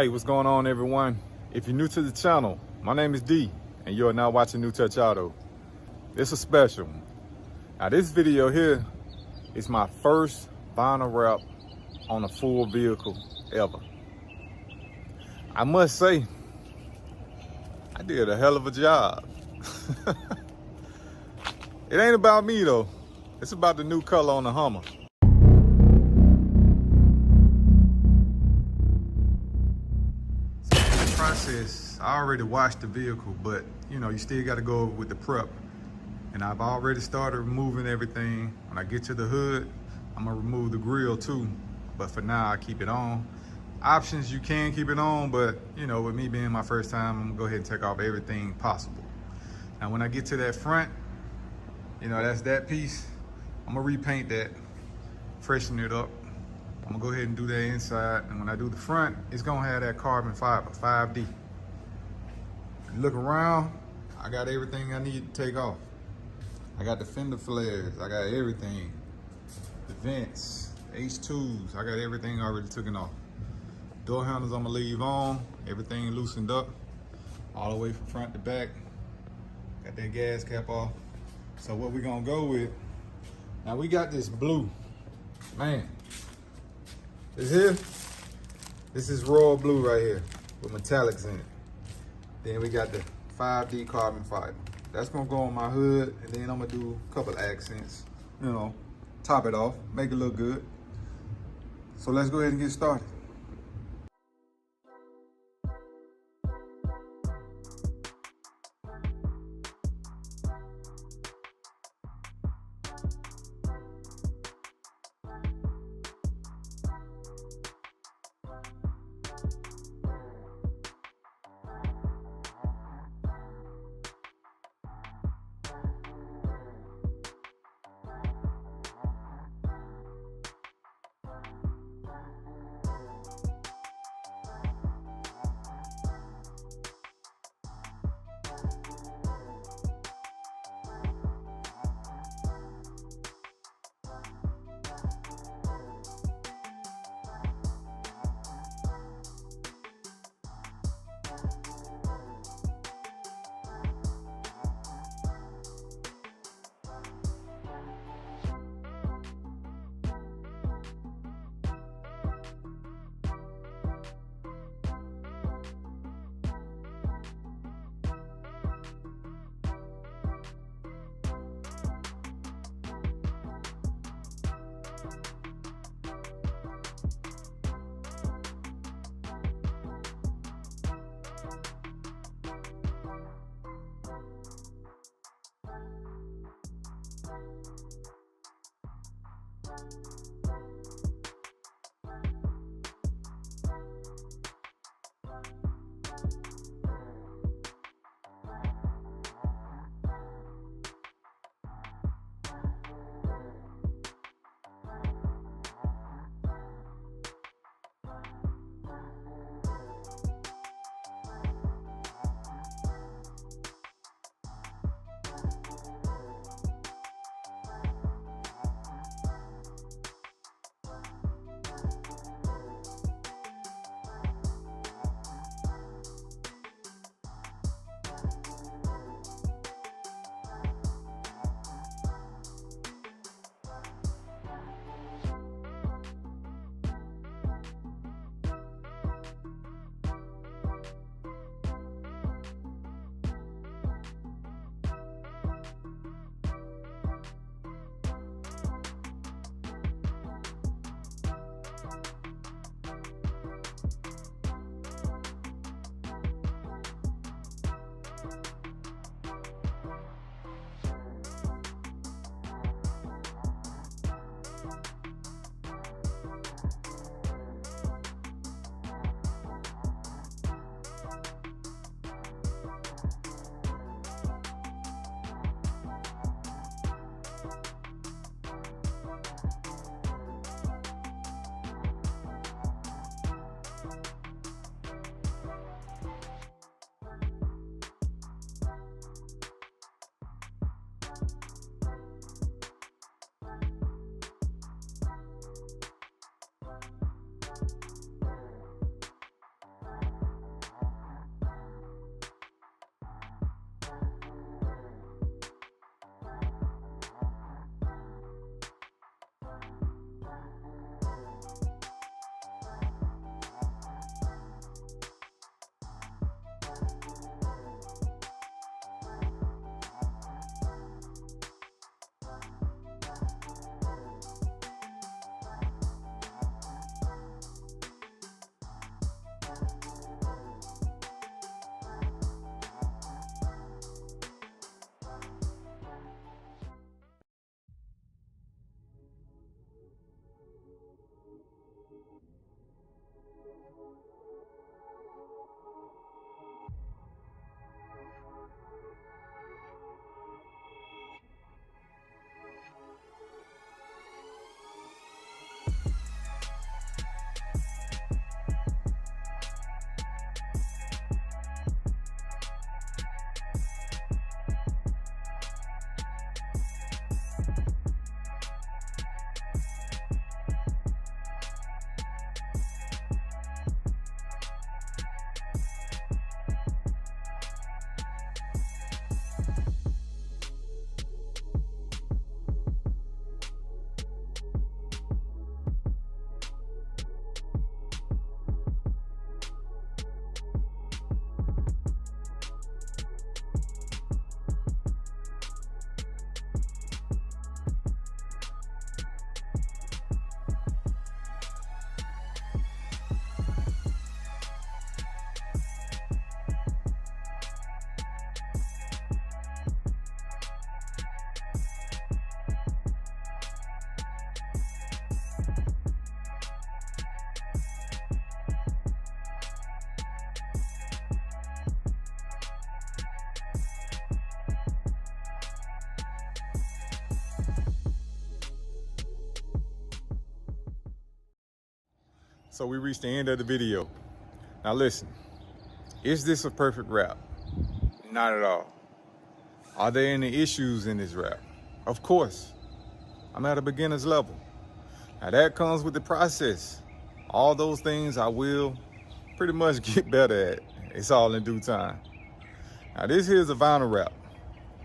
Hey, what's going on, everyone? If you're new to the channel, my name is D, and you are now watching New Touch Auto. This is a special one. Now, this video here is my first vinyl wrap on a full vehicle ever. I must say, I did a hell of a job. It ain't about me though. It's about the new color on the Hummer. Process, I already washed the vehicle, but you still got to go with the prep, and I've already started removing everything. When I get to the hood, I'm gonna remove the grill too, but for now I keep it on. Options, you can keep it on, but with me being my first time, I'm gonna go ahead and take off everything possible. Now when I get to that front, that's that piece, I'm gonna repaint that, freshen it up. I'm gonna go ahead and do that inside, and when I do the front, it's gonna have that carbon fiber, 5D. Look around, I got everything I need to take off. I got the fender flares, I got everything. The vents, H2s, I got everything already taken off. Door handles I'm gonna leave on, everything loosened up, all the way from front to back. Got that gas cap off. So what we gonna go with, now we got this blue, man. This is royal blue right here with metallics in it. Then we got the 5D carbon fiber. That's gonna go on my hood, and then I'm gonna do a couple accents, top it off, make it look good. So let's go ahead and get started. So we reached the end of the video. Now listen, is this a perfect wrap? Not at all. Are there any issues in this wrap? Of course. I'm at a beginner's level. Now that comes with the process. All those things I will pretty much get better at. It's all in due time. Now this here is a vinyl wrap.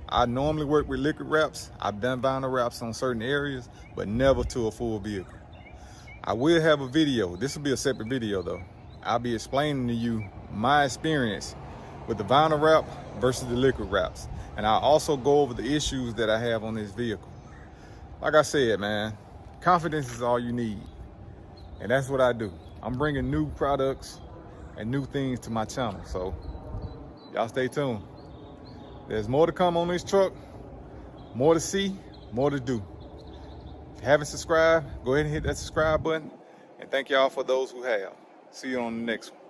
I normally work with liquid wraps. I've done vinyl wraps on certain areas, but never to a full vehicle. I will have a video. This will be a separate video though. I'll be explaining to you my experience with the vinyl wrap versus the liquid wraps. And I'll also go over the issues that I have on this vehicle. Like I said, man, confidence is all you need. And that's what I do. I'm bringing new products and new things to my channel. So y'all stay tuned. There's more to come on this truck, more to see, more to do. If you haven't subscribed, go ahead and hit that subscribe button. And thank y'all for those who have. See you on the next one.